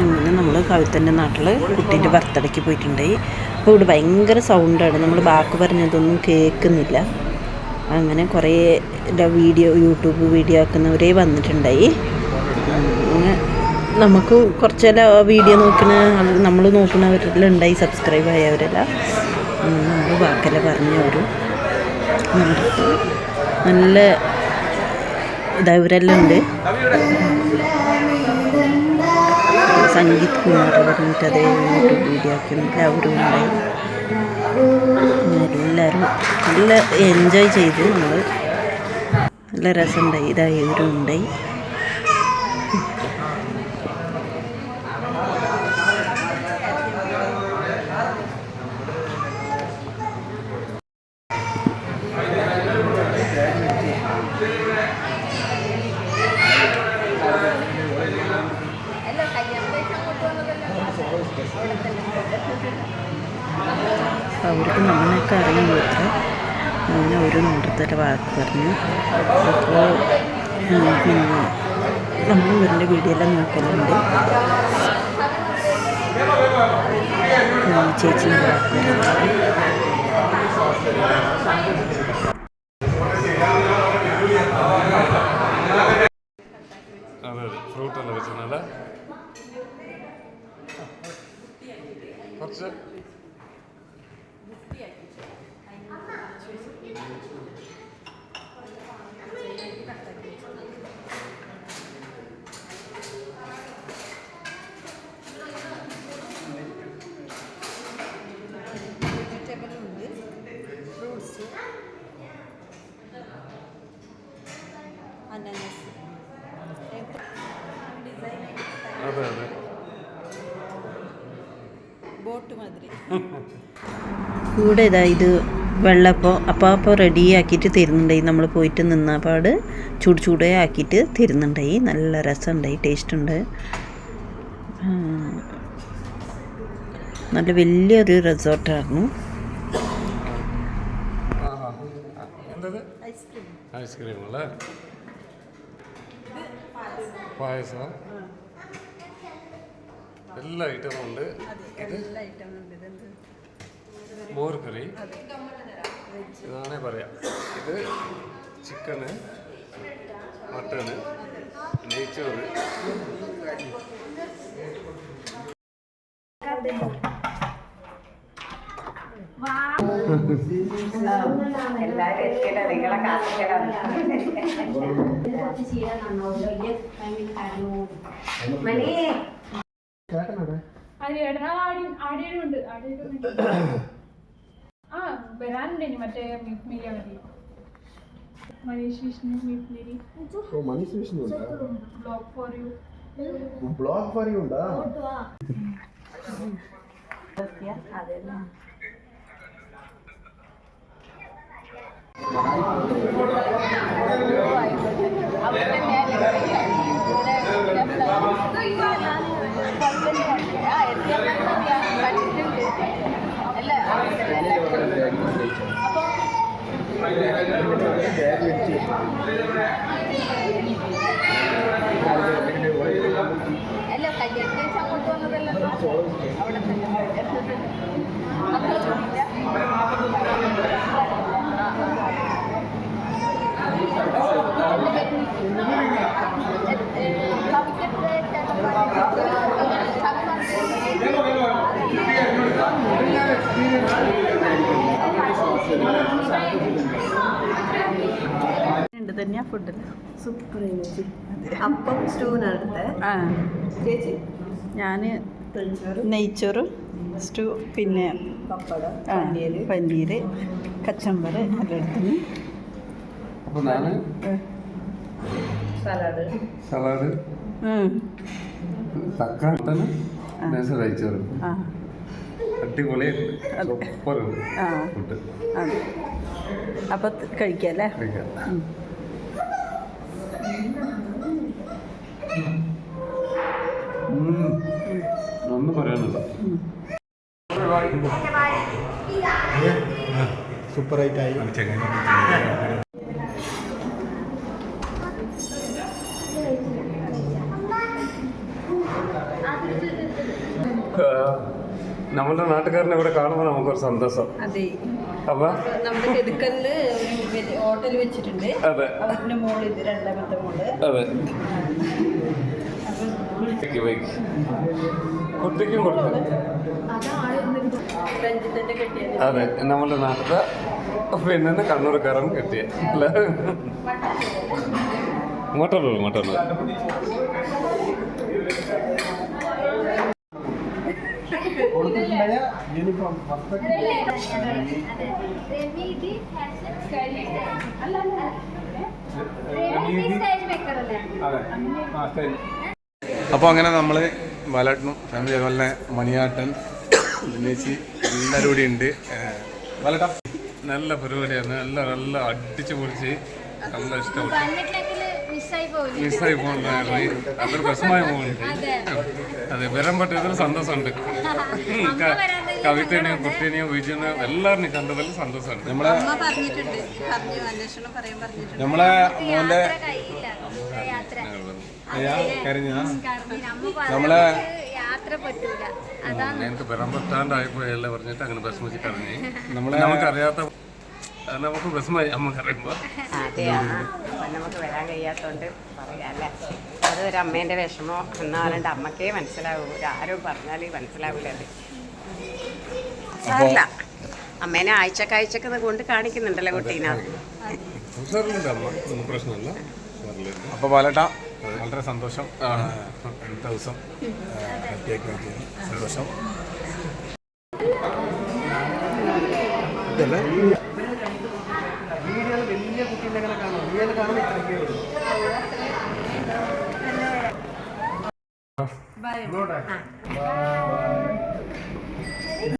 അങ്ങനെ നമ്മൾ കവിത്തൻ്റെ നാട്ടിൽ കുട്ടീൻ്റെ ബർത്ത്ഡേക്ക് പോയിട്ടുണ്ടായി. അപ്പോൾ ഇവിടെ ഭയങ്കര സൗണ്ടാണ്, നമ്മൾ ബാക്ക് പറഞ്ഞതൊന്നും കേൾക്കുന്നില്ല. അങ്ങനെ കുറേ യൂട്യൂബ് വീഡിയോ ആക്കുന്നവരേ വന്നിട്ടുണ്ടായി. അങ്ങനെ നമുക്ക് കുറച്ചെല്ലാം വീഡിയോ നമ്മൾ നോക്കുന്നവരെല്ലാം ഉണ്ടായി, സബ്സ്ക്രൈബ് ആയവരെല്ലാം. നമ്മൾ ബാക്കെല്ലാം പറഞ്ഞവരും നല്ല ഇവരെല്ലാം ഉണ്ട്. സംഗീത് കുമാർ പറഞ്ഞിട്ട് അതേ യൂട്യൂബ് വീഡിയോ ആക്കി എല്ലാവരും ഉണ്ടായി. എല്ലാവരും നല്ല എൻജോയ് ചെയ്തു, നമ്മൾ നല്ല രസമുണ്ടായി. ഇവരും ഉണ്ടായി. അവർക്ക് നമ്മളെയൊക്കെ അറിയാൻ പറ്റും. അങ്ങനെ ഒരു നോട്ടത്തിൻ്റെ വാക്ക് പറഞ്ഞു. അപ്പോൾ പിന്നെ നമ്മൾ ഇവരുടെ വീഡിയോ എല്ലാം നോക്കലുണ്ട്. ചേച്ചിൻ്റെ വാക്ക് ഫ്രൂട്ടല്ല വെച്ചല്ല കുറച്ച് അതെ അതെ കൂടെ ഇത് വെള്ളപ്പം അപ്പോൾ റെഡിയാക്കിയിട്ട് തരുന്നുണ്ടായി. നമ്മൾ പോയിട്ട് നിന്നപാട് ചൂടേ ആക്കിയിട്ട് തരുന്നുണ്ടായി. നല്ല രസമുണ്ടായി, ടേസ്റ്റ് ഉണ്ട്. നല്ല വലിയൊരു റിസോർട്ടായിരുന്നു. ഐസ്ക്രീം അല്ലേ, പായസം, എല്ലാ ഐറ്റമും ഉണ്ട്. ഇത് മോർ കറി, ഇതാണേ പറയാം. ഇത് ചിക്കന്, മട്ടന്, നെയ്ച്ചോറ്. വരാനുണ്ട് ഇനി മറ്റേ മീഡിയ മതി. Manish Vishnu meet Manish Vishnu blog for you. Blog for you ഉണ്ടാ? അല്ല കല്യാണത്തിന് അങ്ങോട്ട് വന്നതല്ലോ അവിടെ തന്നെയാ ഫുഡ് സൂപ്പർ ചേച്ചി. അപ്പം സ്റ്റൂവിനടുത്ത് ചേച്ചി ഞാൻ നെയ്ച്ചോറ്, സ്റ്റൂ, പിന്നെ പപ്പടം, പനീർ, കച്ചമ്പർ എല്ലാം എടുത്തിന്. അപ്പോൾ ഞാൻ സലാഡ്, തക്കാളി, നെയ്ച്ചോറ്. അടിപൊളിയായിട്ട് സൂപ്പറുണ്ട് ഫുഡ്. അപ്പം കഴിക്കാല്ലേ? ഒന്നും പറയാനില്ല. സൂപ്പറായിട്ടായി. നമ്മളുടെ നാട്ടുകാരനെ ഇവിടെ കാണുമ്പോൾ നമുക്കൊരു സന്തോഷം. അതെ, അപ്പൊ നമ്മുടെ കെതുക്കലില് ഒരു ഹോട്ടൽ വെച്ചിട്ടുണ്ട്. അതെ അവരുടെ മോള് ഇത് രണ്ടാമത്തെ മോള്. അതെ കുട്ടിക്കും കൊടുക്കും. രഞ്ജിത്തിന്റെ കെട്ടിയത്. അതെ നമ്മളുടെ നാട്ടിലെ പിന്നെ കണ്ണൂർക്കാരൻ കെട്ടിയ അല്ല ഇങ്ങോട്ടുള്ളൂ. യൂണിഫോം അപ്പോൾ അങ്ങനെ നമ്മൾ ബാലേട്ടനും ഫാമിലി അതുപോലെ തന്നെ മണിയാട്ടൻ ഉന്നയിച്ച് എല്ലാവരും കൂടി ഉണ്ട്. ബാലേട്ട നല്ല പരിപാടിയാണ്. നല്ല അടിച്ചു പൊളിച്ച് നല്ല ഇഷ്ടപ്പെട്ടു. മിസ്സായി പോകുന്നുണ്ടായിരുന്നു. അതൊരു വിഷമായി പോകുന്നുണ്ട്. അതെ വരാൻ പറ്റിയതിൽ സന്തോഷമുണ്ട്. കവിതനെയും കുട്ടീനെയും വിജയനെയും എല്ലാവരെയും കണ്ടതിൽ സന്തോഷമുണ്ട്. നമ്മളെ മോൻ്റെ നമ്മളെ എനിക്ക് വരാൻ പറ്റാണ്ടായിപ്പോയല്ല പറഞ്ഞിട്ട് അങ്ങനെ വിഷമിച്ച് കറങ്ങി. നമുക്കറിയാത്ത നമുക്ക് വിഷമായി അമ്മക്കറിയുമ്പോൾ. അതെ, നമുക്ക് വരാൻ കഴിയാത്തതുകൊണ്ട് പറയാല്ലേ, അതൊരു അമ്മേൻ്റെ വിഷമോ എന്നാലുണ്ട്. അമ്മക്കേ മനസ്സിലാവൂ, ആരും പറഞ്ഞാൽ മനസ്സിലാവില്ല. അത് സാറില്ല, അമ്മേനെ ആഴ്ചക്ക് കൊണ്ട് കാണിക്കുന്നുണ്ടല്ലോ കുട്ടീനെ. പ്രശ്നമല്ല. അപ്പോൾ ബാലേട്ട വളരെ സന്തോഷം. ദിവസം ഹാപ്പിയാക്കി മാറ്റിയത് സന്തോഷം. ഇതല്ലേ വീഡിയോയിൽ വലിയ കുട്ടീൻ്റെ അങ്ങനെ കാണും. റിയൽ കാണുമ്പോൾ ഇത്രയൊക്കെ ഉള്ളൂ. ബൈ.